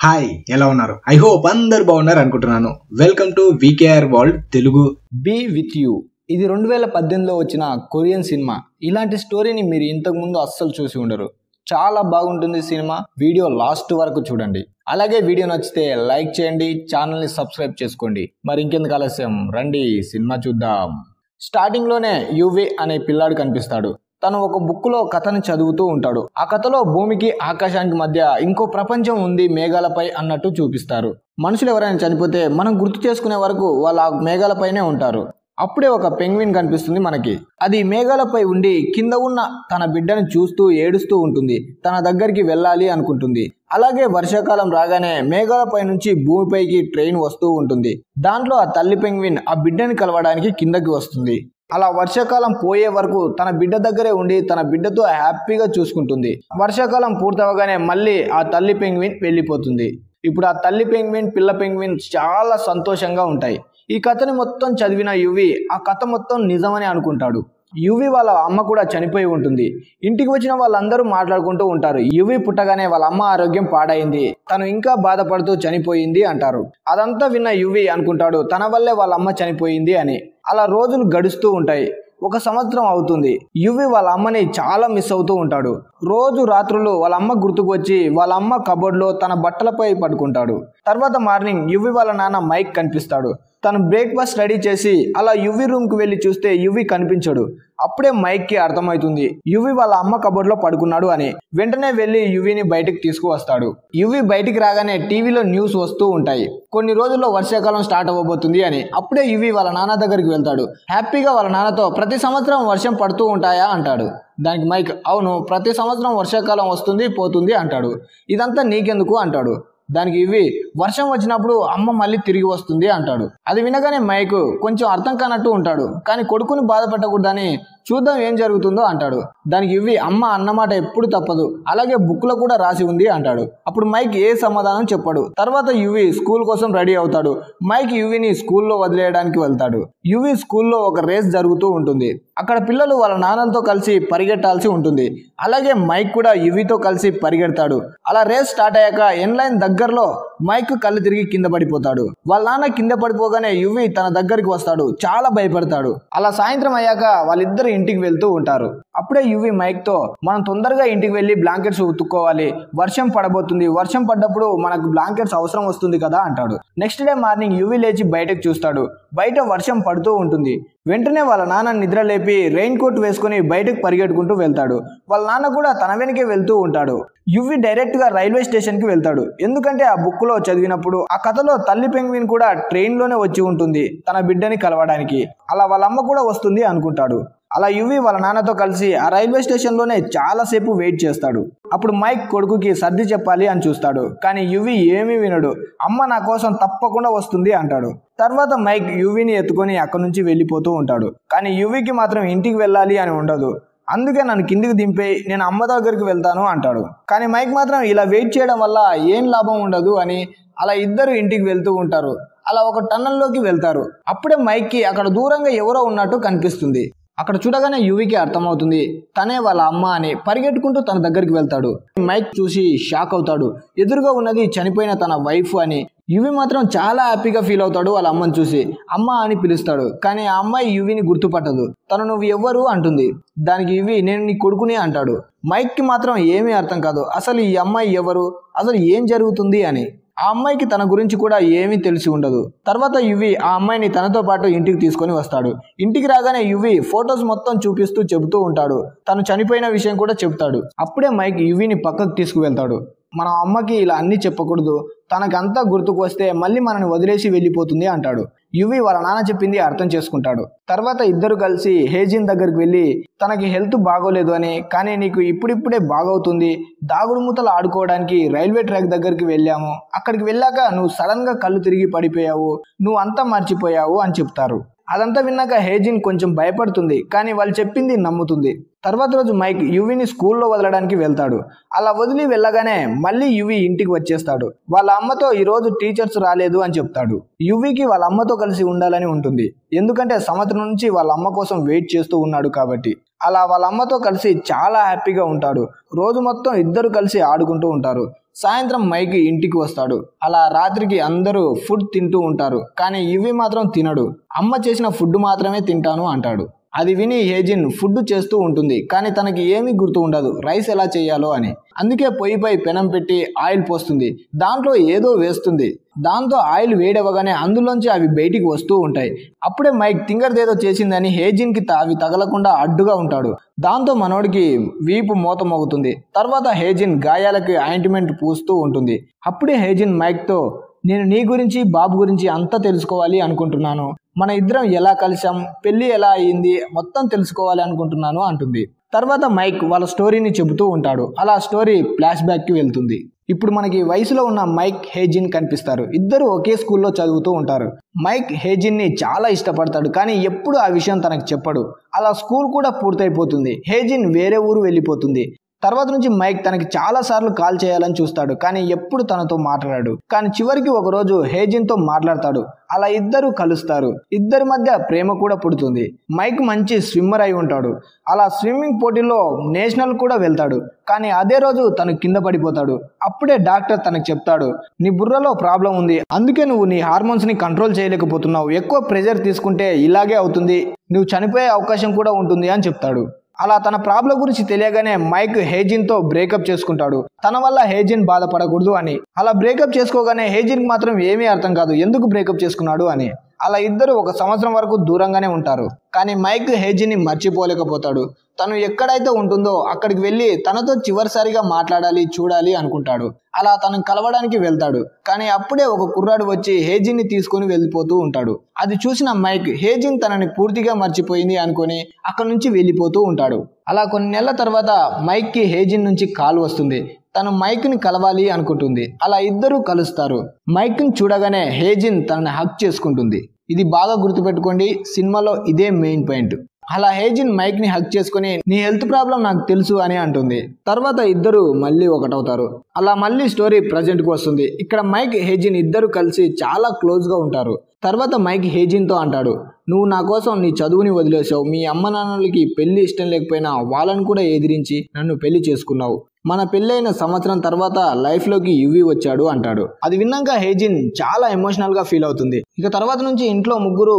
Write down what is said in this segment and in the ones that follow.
Hi, ఎలా ఉన్నారు? I hope అందరు బాగున్నారు అనుకుంటున్నాను. Welcome to VKR world Telugu. Be with you ఇది 2018లో వచ్చిన కొరియన్ సినిమా. ఇలాంటి స్టోరీని మీరు ఇంతకుముందు అస్సలు చూసి ఉండరు. చాలా బాగుంటుంది సినిమా. వీడియో లాస్ట్ వరకు చూడండి. అలాగే వీడియో నచ్చితే లైక్ చేయండి, ఛానల్ని సబ్స్క్రైబ్ చేసుకోండి. మరి ఇంకెందుకు ఆలస్యం, రండి సినిమా చూద్దాం. స్టార్టింగ్లోనే యువి అనే పిల్లాడు కనిపిస్తాడు. తను ఒక బుక్లో కథని చదువుతూ ఉంటాడు. ఆ కథలో భూమికి ఆకాశానికి మధ్య ఇంకో ప్రపంచం ఉంది మేఘాలపై అన్నట్టు చూపిస్తారు. మనుషులు ఎవరైనా చనిపోతే మనం గుర్తు చేసుకునే వరకు వాళ్ళు ఆ మేఘాలపైనే ఉంటారు. అప్పుడే ఒక పెంగ్విన్ కనిపిస్తుంది మనకి. అది మేఘాలపై ఉండి కింద ఉన్న తన బిడ్డని చూస్తూ ఏడుస్తూ ఉంటుంది. తన దగ్గరికి వెళ్ళాలి అనుకుంటుంది. అలాగే వర్షాకాలం రాగానే మేఘాలపై నుంచి భూమిపైకి ట్రైన్ వస్తూ ఉంటుంది. దాంట్లో ఆ తల్లి పెంగ్విన్ ఆ బిడ్డని కలవడానికి కిందకి వస్తుంది. అలా వర్షాకాలం పోయే వరకు తన బిడ్డ దగ్గరే ఉండి తన బిడ్డతో హ్యాపీగా చూసుకుంటుంది. వర్షాకాలం పూర్తవగానే మళ్ళీ ఆ తల్లి పెంగ్విన్ వెళ్ళిపోతుంది. ఇప్పుడు ఆ తల్లి పెంగ్విన్, పిల్ల పెంగ్విన్ చాలా సంతోషంగా ఉంటాయి. ఈ కథని మొత్తం చదివిన యువి ఆ కథ మొత్తం నిజమని అనుకుంటాడు. యువి వాళ్ళ అమ్మ కూడా చనిపోయి ఉంటుంది. ఇంటికి వచ్చిన వాళ్ళందరూ మాట్లాడుకుంటూ ఉంటారు. యువి పుట్టగానే వాళ్ళ అమ్మ ఆరోగ్యం పాడైంది, తను ఇంకా బాధపడుతూ చనిపోయింది అంటారు. అదంతా విన్న యువి అనుకుంటాడు తన వల్లే వాళ్ళ అమ్మ చనిపోయింది అని. అలా రోజులు గడుస్తూ ఉంటాయి. 1 సంవత్సరం అవుతుంది. యువి వాళ్ళ అమ్మని చాలా మిస్ అవుతూ ఉంటాడు. రోజు రాత్రులు వాళ్ళ అమ్మ గుర్తుకు వచ్చి వాళ్ళ అమ్మ కబోర్డ్లో తన బట్టలపై పడుకుంటాడు. తర్వాత మార్నింగ్ యువి వాళ్ళ నాన్న మైక్ కనిపిస్తాడు. తను బ్రేక్ఫాస్ట్ రెడీ చేసి అలా యువి రూమ్కి వెళ్ళి చూస్తే యువి కనిపించడు. అప్పుడే మైక్కి అర్థమవుతుంది యువి వాళ్ళ అమ్మ కబోర్డ్లో పడుకున్నాడు అని. వెంటనే వెళ్ళి యువిని బయటికి తీసుకువస్తాడు. యువి బయటికి రాగానే టీవీలో న్యూస్ వస్తూ ఉంటాయి, కొన్ని రోజుల్లో వర్షాకాలం స్టార్ట్ అవ్వబోతుంది అని. అప్పుడే యువి వాళ్ళ నాన్న దగ్గరికి వెళ్తాడు. హ్యాపీగా వాళ్ళ నాన్నతో ప్రతి సంవత్సరం వర్షం పడుతూ ఉంటాయా అంటాడు. దానికి మైక్, అవును, ప్రతి సంవత్సరం వర్షాకాలం వస్తుంది పోతుంది అంటాడు. ఇదంతా నీకెందుకు అంటాడు. దానికి యువి, వర్షం వచ్చినప్పుడు అమ్మ మళ్ళీ తిరిగి వస్తుంది అంటాడు. అది వినగానే మైక్ కొంచెం అర్థం కానట్టు ఉంటాడు. కానీ కొడుకుని బాధ పెట్టకూడదని చూద్దాం ఏం జరుగుతుందో అంటాడు. దానికి యువి, అమ్మ అన్నమాట ఎప్పుడు తప్పదు, అలాగే బుక్లో కూడా రాసి ఉంది అంటాడు. అప్పుడు మైక్ ఏ సమాధానం చెప్పాడు. తర్వాత యువి స్కూల్ కోసం రెడీ అవుతాడు. మైక్ యువిని స్కూల్లో వదిలేయడానికి వెళ్తాడు. యువి స్కూల్లో ఒక రేస్ జరుగుతూ ఉంటుంది. అక్కడ పిల్లలు వాళ్ళ నాన్నతో కలిసి పరిగెట్టాల్సి ఉంటుంది. అలాగే మైక్ కూడా యువితో కలిసి పరిగెడతాడు. అలా రేస్ స్టార్ట్ అయ్యాక ఎన్ లైన్ దగ్గరలో మైక్ కళ్ళు తిరిగి కింద పడిపోతాడు. వాళ్ళ నాన్న కింద పడిపోగానే యువి తన దగ్గరికి వస్తాడు. చాలా భయపడతాడు. అలా సాయంత్రం అయ్యాక వాళ్ళిద్దరు ఇంటికి వెళ్తూ ఉంటారు. అప్పుడే యువి మైక్తో, మనం తొందరగా ఇంటికి వెళ్ళి బ్లాంకెట్స్ ఉతుక్కోవాలి, వర్షం పడబోతుంది, వర్షం పడ్డప్పుడు మనకు బ్లాంకెట్స్ అవసరం వస్తుంది కదా అంటాడు. నెక్స్ట్ డే మార్నింగ్ యువి లేచి బయటకు చూస్తాడు. బయట వర్షం పడుతూ ఉంటుంది. వెంటనే వాళ్ళ నాన్న నిద్ర లేపి రెయిన్ కోట్ వేసుకుని బయటకు పరిగెట్టుకుంటూ వెళ్తాడు. వాళ్ళ నాన్న కూడా తన వెనకే వెళ్తూ ఉంటాడు. యువి డైరెక్ట్గా రైల్వే స్టేషన్కి వెళ్తాడు. ఎందుకంటే ఆ బుక్లో చదివినప్పుడు ఆ కథలో తల్లి పెంగ్విన్ కూడా ట్రైన్లోనే వచ్చి ఉంటుంది తన బిడ్డని కలవడానికి. అలా వాళ్ళ అమ్మ కూడా వస్తుంది అనుకుంటాడు. అలా యువి వాళ్ళ నాన్నతో కలిసి ఆ రైల్వే స్టేషన్లోనే చాలాసేపు వెయిట్ చేస్తాడు. అప్పుడు మైక్ కొడుకుకి సర్ది చెప్పాలి అని చూస్తాడు. కానీ యువి ఏమీ వినడు. అమ్మ నా కోసం తప్పకుండా వస్తుంది అంటాడు. తర్వాత మైక్ యువిని ఎత్తుకొని అక్కడి నుంచి వెళ్ళిపోతూ ఉంటాడు. కానీ యువికి మాత్రం ఇంటికి వెళ్ళాలి అని ఉండదు. అందుకే నన్ను కిందికి దింపే, నేను అమ్మ దగ్గరికి వెళ్తాను అంటాడు. కానీ మైక్ మాత్రం ఇలా వెయిట్ చేయడం వల్ల ఏం లాభం ఉండదు అని అలా ఇద్దరు ఇంటికి వెళ్తూ ఉంటారు. అలా ఒక టన్నల్లోకి వెళ్తారు. అప్పుడే మైక్కి అక్కడ దూరంగా ఎవరో ఉన్నట్టు కనిపిస్తుంది. అక్కడ చూడగానే యువికి అర్థమవుతుంది తనే వాళ్ళ అమ్మ అని. పరిగెట్టుకుంటూ తన దగ్గరికి వెళ్తాడు. మైక్ చూసి షాక్ అవుతాడు. ఎదురుగా ఉన్నది చనిపోయిన తన వైఫ్ అని. యువి మాత్రం చాలా హ్యాపీగా ఫీల్ అవుతాడు వాళ్ళ అమ్మని చూసి. అమ్మ అని పిలుస్తాడు. కానీ ఆ అమ్మాయి యువిని గుర్తుపట్టదు. తను నువ్వు ఎవ్వరు అంటుంది. దానికి యువి, నేను నీ కొడుకుని అంటాడు. మైక్కి మాత్రం ఏమీ అర్థం కాదు. అసలు ఈ అమ్మాయి ఎవరు, అసలు ఏం జరుగుతుంది అని. ఆ అమ్మాయికి తన గురించి కూడా ఏమీ తెలిసి ఉండదు. తర్వాత యువి ఆ అమ్మాయిని తనతో పాటు ఇంటికి తీసుకొని వస్తాడు. ఇంటికి రాగానే యువి ఫొటోస్ మొత్తం చూపిస్తూ చెబుతూ ఉంటాడు. తను చనిపోయిన విషయం కూడా చెప్తాడు. అప్పుడే మైక్ యువిని పక్కకు తీసుకువెళ్తాడు. మన అమ్మకి ఇలా అన్నీ చెప్పకూడదు, తనకంతా గుర్తుకు వస్తే మళ్ళీ మనని వదిలేసి వెళ్ళిపోతుంది అంటాడు. యువి వాళ్ళ నాన్న చెప్పింది అర్థం చేసుకుంటాడు. తర్వాత ఇద్దరు కలిసి హేజిన్ దగ్గరికి వెళ్ళి, తనకి హెల్త్ బాగోలేదు అని, కానీ నీకు ఇప్పుడిప్పుడే బాగవుతుంది, దాగుడు మూతలు ఆడుకోవడానికి రైల్వే ట్రాక్ దగ్గరికి వెళ్ళాము, అక్కడికి వెళ్ళాక నువ్వు సడన్గా కళ్ళు తిరిగి పడిపోయావు, నువ్వు అంతా మర్చిపోయావు అని చెప్తారు. అదంతా విన్నాక హేజిన్ కొంచెం భయపడుతుంది. కానీ వాళ్ళు చెప్పింది నమ్ముతుంది. తర్వాత రోజు మైక్ యువిని స్కూల్లో వదలడానికి వెళ్తాడు. అలా వదిలి వెళ్ళగానే మళ్ళీ యువి ఇంటికి వచ్చేస్తాడు. వాళ్ళ అమ్మతో ఈరోజు టీచర్స్ రాలేదు అని చెప్తాడు. యువికి వాళ్ళ అమ్మతో కలిసి ఉండాలని ఉంటుంది. ఎందుకంటే సంవత్సరం నుంచి వాళ్ళ అమ్మ కోసం వెయిట్ చేస్తూ ఉన్నాడు కాబట్టి. అలా వాళ్ళ అమ్మతో కలిసి చాలా హ్యాపీగా ఉంటాడు. రోజు మొత్తం ఇద్దరు కలిసి ఆడుకుంటూ ఉంటారు. సాయంత్రం మైక్ ఇంటికి వస్తాడు. అలా రాత్రికి అందరూ ఫుడ్ తింటూ ఉంటారు. కానీ యువి మాత్రం తినడు. అమ్మ చేసిన ఫుడ్ మాత్రమే తింటాను అంటాడు. అది విని హేజిన్ ఫుడ్ చేస్తూ ఉంటుంది. కానీ తనకి ఏమీ గుర్తు ఉండదు రైస్ ఎలా చేయాలో అని. అందుకే పొయ్యిపై పెనం పెట్టి ఆయిల్ పోస్తుంది. దాంట్లో ఏదో వేస్తుంది. దాంతో ఆయిల్ వేడవగానే అందులోంచి అవి బయటికి వస్తూ ఉంటాయి. అప్పుడే మైక్ తింగర్దేదో చేసిందని హేజిన్కి అవి తగలకుండా అడ్డుగా ఉంటాడు. దాంతో మనోడికి వీపు మోత మోగుతుంది. తర్వాత హేజిన్ గాయాలకి ఆయింట్మెంట్ పూస్తూ ఉంటుంది. అప్పుడే హేజిన్ మైక్తో, నేను నీ గురించి బాబు గురించి అంతా తెలుసుకోవాలి అనుకుంటున్నాను. మన ఇద్దరం ఎలా కలిసాం, పెళ్లి ఎలా అయ్యింది మొత్తం తెలుసుకోవాలి అనుకుంటున్నాను అంటుంది. తర్వాత మైక్ వాళ్ళ స్టోరీని చెబుతూ ఉంటాడు. అలా స్టోరీ ఫ్లాష్ బ్యాక్కి వెళ్తుంది. ఇప్పుడు మనకి వయసులో ఉన్న మైక్, హేజిన్ కనిపిస్తారు. ఇద్దరు ఒకే స్కూల్లో చదువుతూ ఉంటారు. మైక్ హేజిన్ని చాలా ఇష్టపడతాడు. కానీ ఎప్పుడు ఆ విషయం తనకు చెప్పడు. అలా స్కూల్ కూడా పూర్తయిపోతుంది. హేజిన్ వేరే ఊరు వెళ్ళిపోతుంది. తర్వాత నుంచి మైక్ తనకి చాలా సార్లు కాల్ చేయాలని చూస్తాడు. కానీ ఎప్పుడు తనతో మాట్లాడాడు. కానీ చివరికి ఒకరోజు హేజిన్తో మాట్లాడతాడు. అలా ఇద్దరు కలుస్తారు. ఇద్దరి మధ్య ప్రేమ కూడా పుడుతుంది. మైక్ మంచి స్విమ్మర్ అయి ఉంటాడు. అలా స్విమ్మింగ్ పోటీల్లో నేషనల్ కూడా వెళ్తాడు. కానీ అదే రోజు తను కింద పడిపోతాడు. అప్పుడే డాక్టర్ తనకు చెప్తాడు, నీ బుర్రలో ప్రాబ్లం ఉంది. అందుకే నువ్వు నీ హార్మోన్స్ని కంట్రోల్ చేయలేకపోతున్నావు. ఎక్కువ ప్రెషర్ తీసుకుంటే ఇలాగే అవుతుంది. నువ్వు చనిపోయే అవకాశం కూడా ఉంటుంది అని చెప్తాడు. అలా తన ప్రాబ్లం గురించి తెలియగానే మైక్ హేజిన్తో బ్రేకప్ చేసుకుంటాడు. తన వల్ల హేజిన్ బాధపడకూడదు అని. అలా బ్రేకప్ చేసుకోగానే హేజిన్కి మాత్రం ఏమీ అర్థం కాదు ఎందుకు బ్రేకప్ చేసుకున్నాడు అని. అలా ఇద్దరు 1 సంవత్సరం వరకు దూరంగానే ఉంటారు. కానీ మైక్ హేజిన్ని మర్చిపోలేకపోతాడు. తను ఎక్కడైతే ఉంటుందో అక్కడికి వెళ్ళి తనతో చివరిసారిగా మాట్లాడాలి, చూడాలి అనుకుంటాడు. అలా తనను కలవడానికి వెళ్తాడు. కానీ అప్పుడే ఒక కుర్రాడు వచ్చి హేజిన్ని తీసుకుని వెళ్ళిపోతూ ఉంటాడు. అది చూసిన మైక్ హేజిన్ తనని పూర్తిగా మర్చిపోయింది అనుకొని అక్కడి నుంచి వెళ్ళిపోతూ ఉంటాడు. అలా కొన్ని నెలల తర్వాత మైక్కి హేజిన్ నుంచి కాల్ వస్తుంది. తను మైక్ని కలవాలి అనుకుంటుంది. అలా ఇద్దరూ కలుస్తారు. మైక్ని చూడగానే హేజిన్ తనని హక్ చేసుకుంటుంది. ఇది బాగా గుర్తుపెట్టుకోండి, సినిమాలో ఇదే మెయిన్ పాయింట్. అలా హేజిన్ మైక్ని హక్ చేసుకుని, నీ హెల్త్ ప్రాబ్లం నాకు తెలుసు అని అంటుంది. తర్వాత ఇద్దరు మళ్ళీ ఒకటవుతారు. అలా మళ్ళీ స్టోరీ ప్రజెంట్కి వస్తుంది. ఇక్కడ మైక్, హేజిన్ ఇద్దరు కలిసి చాలా క్లోజ్గా ఉంటారు. తర్వాత మైక్ హేజిన్తో అంటాడు, నువ్వు నా కోసం నీ చదువుని వదిలేసావు. మీ అమ్మ నాన్నలకి పెళ్లి ఇష్టం లేకపోయినా వాళ్ళని కూడా ఎదిరించి నన్ను పెళ్లి చేసుకున్నావు. మన పెళ్ళైన సంవత్సరం తర్వాత లైఫ్లోకి యువి వచ్చాడు అంటాడు. అది విన్నాక హేజిన్ చాలా ఎమోషనల్గా ఫీల్ అవుతుంది. ఇక తర్వాత నుంచి ఇంట్లో ముగ్గురు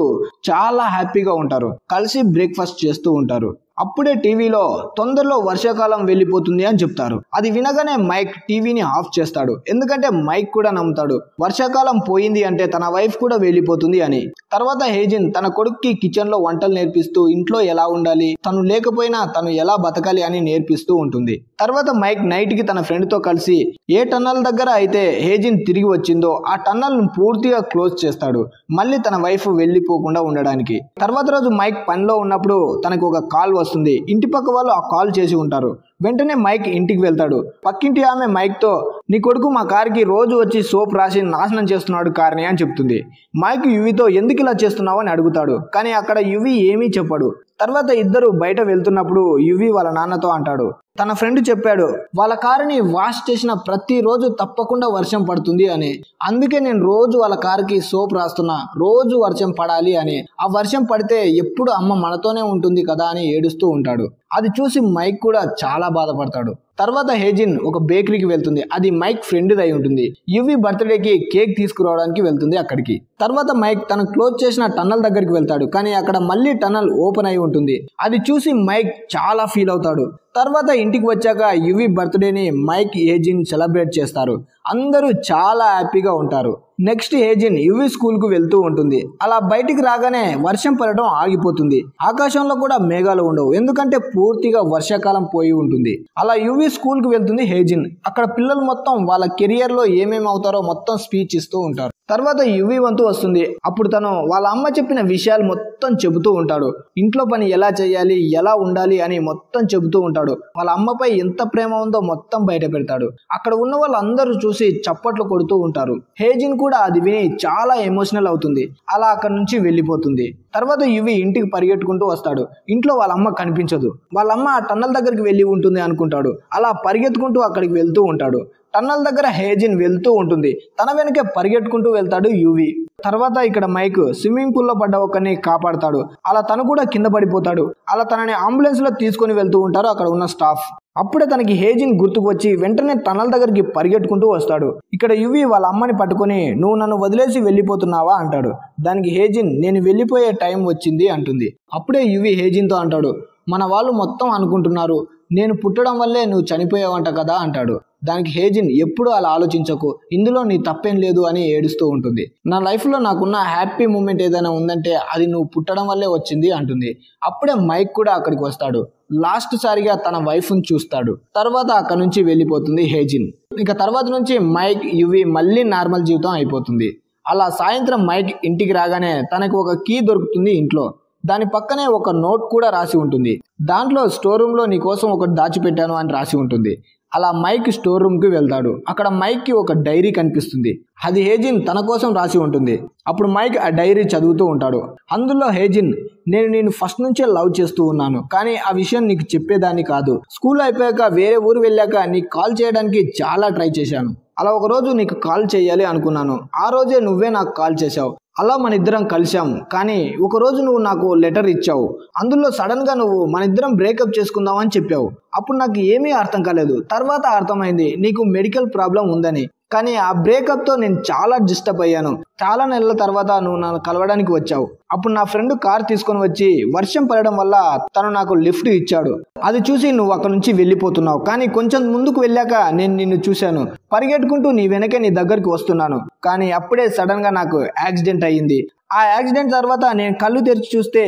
చాలా హ్యాపీగా ఉంటారు. కలిసి బ్రేక్ఫాస్ట్ చేస్తూ ఉంటారు. అప్పుడే టీవీలో తొందరలో వర్షాకాలం వెళ్ళిపోతుంది అని చెప్తారు. అది వినగానే మైక్ టీవీని ఆఫ్ చేస్తాడు. ఎందుకంటే మైక్ కూడా నమ్ముతాడు వర్షాకాలం పోయింది అంటే తన వైఫ్ కూడా వెళ్ళిపోతుంది అని. తర్వాత హేజిన్ తన కొడుక్కి కిచెన్లో వంటలు నేర్పిస్తూ ఇంట్లో ఎలా ఉండాలి, తను లేకపోయినా తను ఎలా బతకాలి అని నేర్పిస్తూ ఉంటుంది. తర్వాత మైక్ నైట్కి తన ఫ్రెండ్తో కలిసి ఏ టన్నల్ దగ్గర అయితే హేజిన్ తిరిగి వచ్చిందో ఆ టన్నల్ను పూర్తిగా క్లోజ్ చేస్తాడు, మళ్ళీ తన వైఫ్ వెళ్ళిపోకుండా ఉండడానికి. తర్వాత రోజు మైక్ పనిలో ఉన్నప్పుడు తనకు ఒక కాల్ వస్తుంది. ఇంటి పక్క వాళ్ళు ఆ కాల్ చేసి ఉంటారు. వెంటనే మైక్ ఇంటికి వెళ్తాడు. పక్కింటి ఆమె మైక్తో, నీ కొడుకు మా కార్కి రోజు వచ్చి సోప్ రాసి నాశనం చేస్తున్నాడు కార్ని అని చెప్తుంది. మైక్ యువితో ఎందుకు ఇలా చేస్తున్నావు అని అడుగుతాడు. కానీ అక్కడ యువి ఏమీ చెప్పడు. తర్వాత ఇద్దరు బయట వెళ్తున్నప్పుడు యువి వాళ్ళ నాన్నతో అంటాడు, తన ఫ్రెండ్ చెప్పాడు వాళ్ళ కారుని వాష్ చేసిన ప్రతిరోజు తప్పకుండా వర్షం పడుతుంది అని. అందుకే నేను రోజు వాళ్ళ కారుకి సోప్ రాస్తున్నా, రోజు వర్షం పడాలి అని. ఆ వర్షం పడితే ఎప్పుడు అమ్మ మనతోనే ఉంటుంది కదా అని ఏడుస్తూ ఉంటాడు. అది చూసి మైక్ కూడా చాలా బాధపడతాడు. తర్వాత హేజిన్ ఒక బేకరీకి వెళ్తుంది. అది మైక్ ఫ్రెండ్ అయి ఉంటుంది. యువి బర్త్డేకి కేక్ తీసుకురావడానికి వెళ్తుంది అక్కడికి. తర్వాత మైక్ తను క్లోజ్ చేసిన టన్నల్ దగ్గరికి వెళ్తాడు. కానీ అక్కడ మళ్ళీ టన్నల్ ఓపెన్ అయి ఉంటుంది. అది చూసి మైక్ చాలా ఫీల్ అవుతాడు. తర్వాత ఇంటికి వచ్చాక యువి బర్త్డేని మైక్, హేజిన్ సెలబ్రేట్ చేస్తారు. అందరూ చాలా హ్యాపీగా ఉంటారు. నెక్స్ట్ హేజిన్ యువి స్కూల్కు వెళ్తూ ఉంటుంది. అలా బయటికి రాగానే వర్షం పడటం ఆగిపోతుంది. ఆకాశంలో కూడా మేఘాలు ఉండవు, ఎందుకంటే పూర్తిగా వర్షాకాలం పోయి ఉంటుంది. అలా యువి స్కూల్కి వెళ్తుంది హేజిన్. అక్కడ పిల్లలు మొత్తం వాళ్ళ కెరియర్లో ఏమేమి అవుతారో మొత్తం స్పీచ్ ఇస్తూ ఉంటారు. తర్వాత యువి వంతు వస్తుంది. అప్పుడు తను వాళ్ళ అమ్మ చెప్పిన విషయాలు మొత్తం చెబుతూ ఉంటాడు. ఇంట్లో పని ఎలా చేయాలి, ఎలా ఉండాలి అని మొత్తం చెబుతూ ఉంటాడు. వాళ్ళ అమ్మపై ఎంత ప్రేమ ఉందో మొత్తం బయట పెడతాడు. అక్కడ ఉన్న వాళ్ళందరూ చూసి చప్పట్లు కొడుతూ ఉంటారు. హేజిన్ కూడా అది విని చాలా ఎమోషనల్ అవుతుంది. అలా అక్కడ నుంచి వెళ్ళిపోతుంది. తర్వాత యువి ఇంటికి పరిగెట్టుకుంటూ వస్తాడు. ఇంట్లో వాళ్ళ అమ్మ కనిపించదు. వాళ్ళ అమ్మ ఆ టన్నల్ దగ్గరికి వెళ్ళి ఉంటుంది అనుకుంటాడు. అలా పరిగెత్తుకుంటూ అక్కడికి వెళ్తూ ఉంటాడు. టన్నల్ దగ్గర హేజిన్ వెళ్తూ ఉంటుంది. తన వెనకే పరిగెట్టుకుంటూ వెళ్తాడు యువి. తర్వాత ఇక్కడ మైక్ స్విమ్మింగ్ పూల్లో పడ్డ ఒకరిని కాపాడతాడు. అలా తను కూడా కింద పడిపోతాడు. అలా తనని అంబులెన్స్ లో తీసుకొని వెళ్తూ ఉంటారు అక్కడ ఉన్న స్టాఫ్. అప్పుడే తనకి హేజిన్ గుర్తుకు వచ్చి వెంటనే టనల్ దగ్గరికి పరిగెట్టుకుంటూ వస్తాడు. ఇక్కడ యువి వాళ్ళ అమ్మని పట్టుకొని నువ్వు నన్ను వదిలేసి వెళ్ళిపోతున్నావా అంటాడు. దానికి హేజిన్ నేను వెళ్ళిపోయే టైం వచ్చింది అంటుంది. అప్పుడే యువి హేజిన్తో అంటాడు, మన వాళ్ళు మొత్తం అనుకుంటున్నారు నేను పుట్టడం వల్లే నువ్వు చనిపోయావంట కదా అంటాడు. దానికి హేజిన్ ఎప్పుడు అలా ఆలోచించకు, ఇందులో నీ తప్పేం లేదు అని ఏడుస్తూ ఉంటుంది. నా లైఫ్లో నాకున్న హ్యాపీ మూమెంట్ ఏదైనా ఉందంటే అది నువ్వు పుట్టడం వల్లే వచ్చింది అంటుంది. అప్పుడే మైక్ కూడా అక్కడికి వస్తాడు. లాస్ట్ సారిగా తన వైఫ్ని చూస్తాడు. తర్వాత అక్కడి నుంచి వెళ్ళిపోతుంది హేజిన్. ఇక తర్వాత నుంచి మైక్ యువి మళ్ళీ నార్మల్ జీవితం అయిపోతుంది. అలా సాయంత్రం మైక్ ఇంటికి రాగానే తనకు ఒక కీ దొరుకుతుంది ఇంట్లో. దాని పక్కనే ఒక నోట్ కూడా రాసి ఉంటుంది. దాంట్లో స్టోర్ రూమ్లో నీ కోసం ఒకటి దాచిపెట్టాను అని రాసి ఉంటుంది. అలా మైక్ స్టోర్ రూమ్కి వెళ్తాడు. అక్కడ మైక్కి ఒక డైరీ కనిపిస్తుంది. అది హేజిన్ తన కోసం రాసి ఉంటుంది. అప్పుడు మైక్ ఆ డైరీ చదువుతూ ఉంటాడు. అందులో హేజిన్, నేను ఫస్ట్ నుంచే లవ్ చేస్తూ ఉన్నాను, కానీ ఆ విషయం నీకు చెప్పేదాన్ని కాదు. స్కూల్ అయిపోయాక వేరే ఊరు వెళ్ళాక నీకు కాల్ చేయడానికి చాలా ట్రై చేశాను. అలా ఒకరోజు నీకు కాల్ చేయాలి అనుకున్నాను. ఆ రోజే నువ్వే నాకు కాల్ చేశావు. అలా మన ఇద్దరం కలిసాము. కానీ ఒకరోజు నువ్వు నాకు లెటర్ ఇచ్చావు. అందులో సడన్గా నువ్వు మన ఇద్దరం బ్రేకప్ చేసుకుందాం అని చెప్పావు. అప్పుడు నాకు ఏమీ అర్థం కాలేదు. తర్వాత అర్థమైంది నీకు మెడికల్ ప్రాబ్లం ఉందని. కానీ ఆ బ్రేకప్తో నేను చాలా డిస్టర్బ్ అయ్యాను. చాలా నెలల తర్వాత నువ్వు నన్ను కలవడానికి వచ్చావు. అప్పుడు నా ఫ్రెండ్ కార్ తీసుకొని వచ్చి వర్షం పడడం వల్ల తను నాకు లిఫ్ట్ ఇచ్చాడు. అది చూసి నువ్వు అక్కడ నుంచి వెళ్ళిపోతున్నావు. కానీ కొంచెం ముందుకు వెళ్ళాక నేను నిన్ను చూశాను. పరిగెట్టుకుంటూ నీ వెనకే నీ దగ్గరికి వస్తున్నాను. కానీ అప్పుడే సడన్గా నాకు యాక్సిడెంట్ అయ్యింది. ఆ యాక్సిడెంట్ తర్వాత నేను కళ్ళు తెరిచి చూస్తే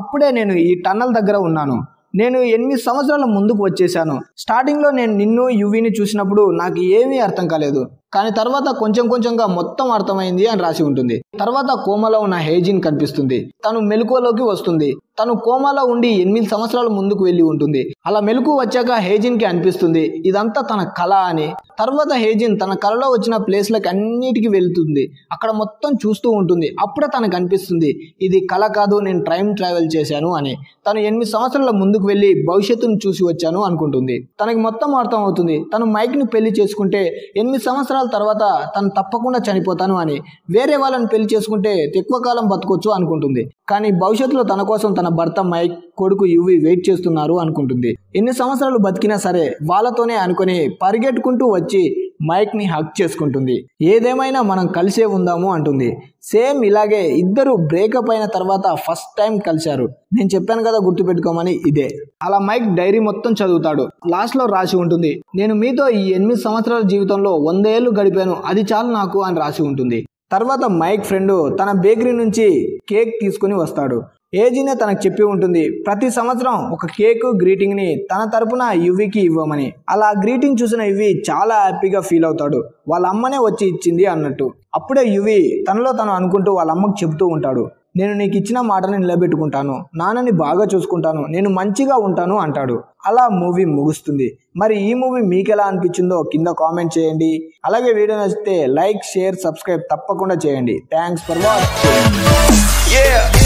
అప్పుడే నేను ఈ టన్నల్ దగ్గర ఉన్నాను. నేను 8 సంవత్సరాల ముందుకు వచ్చేసాను. స్టార్టింగ్లో నేను నిన్ను యువిని చూసినప్పుడు నాకు ఏమీ అర్థం కాలేదు. కానీ తర్వాత కొంచెం కొంచెంగా మొత్తం అర్థమైంది అని రాసి ఉంటుంది. తర్వాత కోమాలో ఉన్న హేజిన్ కనిపిస్తుంది. తను మెలకువలోకి వస్తుంది. తను కోమాలో ఉండి 8 సంవత్సరాల ముందుకు వెళ్ళి ఉంటుంది. అలా మెలకు వచ్చాక హేజిన్కి అనిపిస్తుంది ఇదంతా తన కళ అని. తర్వాత హేజిన్ తన కళలో వచ్చిన ప్లేస్లకి అన్నిటికీ వెళ్తుంది. అక్కడ మొత్తం చూస్తూ ఉంటుంది. అప్పుడే తనకు అనిపిస్తుంది ఇది కళ కాదు, నేను టైం ట్రావెల్ చేశాను అని. తను 8 సంవత్సరాల ముందుకు వెళ్ళి భవిష్యత్తును చూసి వచ్చాను అనుకుంటుంది. తనకి మొత్తం అర్థం అవుతుంది తను మైక్ని పెళ్లి చేసుకుంటే 8 సంవత్సరాల తర్వాత తను తప్పకుండా చనిపోతాను అని. వేరే వాళ్ళని పెళ్లి చేసుకుంటే ఎక్కువ కాలం బతకొచ్చు అనుకుంటుంది. కానీ భవిష్యత్తులో తన కోసం తన భర్త మైక్, కొడుకు యువి వెయిట్ చేస్తున్నారు అనుకుంటుంది. ఎన్ని సంవత్సరాలు బతికినా సరే వాళ్ళతోనే అనుకుని పరిగెట్టుకుంటూ వచ్చి మైక్ ని హక్ చేసుకుంటుంది. ఏదేమైనా మనం కలిసే ఉందాము అంటుంది. సేమ్ ఇలాగే ఇద్దరు బ్రేకప్ అయిన తర్వాత ఫస్ట్ టైం కలిశారు. నేను చెప్పాను కదా గుర్తుపెట్టుకోమని, ఇదే. అలా మైక్ డైరీ మొత్తం చదువుతాడు. లాస్ట్ లో రాసి ఉంటుంది నేను మీతో ఈ 8 సంవత్సరాల జీవితంలో 100 ఏళ్ళు గడిపాను, అది చాలు నాకు అని రాసి ఉంటుంది. తర్వాత మైక్ ఫ్రెండ్ తన బేకరీ నుంచి కేక్ తీసుకుని వస్తాడు. ఏజీనే తనకు చెప్పి ఉంటుంది ప్రతి సంవత్సరం ఒక కేక్ గ్రీటింగ్ ని తన తరపున యువికి ఇవ్వమని. అలా గ్రీటింగ్ చూసిన యువి చాలా హ్యాపీగా ఫీల్ అవుతాడు. వాళ్ళ అమ్మనే వచ్చి ఇచ్చింది అన్నట్టు. అప్పుడే యువి తనలో తను అనుకుంటూ వాళ్ళ అమ్మకు చెబుతూ ఉంటాడు నేను నీకు ఇచ్చిన మాటని నిలబెట్టుకుంటాను, నాన్నని బాగా చూసుకుంటాను, నేను మంచిగా ఉంటాను అంటాడు. అలా మూవీ ముగుస్తుంది. మరి ఈ మూవీ మీకు ఎలా అనిపించిందో కింద కామెంట్ చేయండి. అలాగే వీడియో నచ్చితే లైక్, షేర్, సబ్స్క్రైబ్ తప్పకుండా చేయండి. Thanks for watching.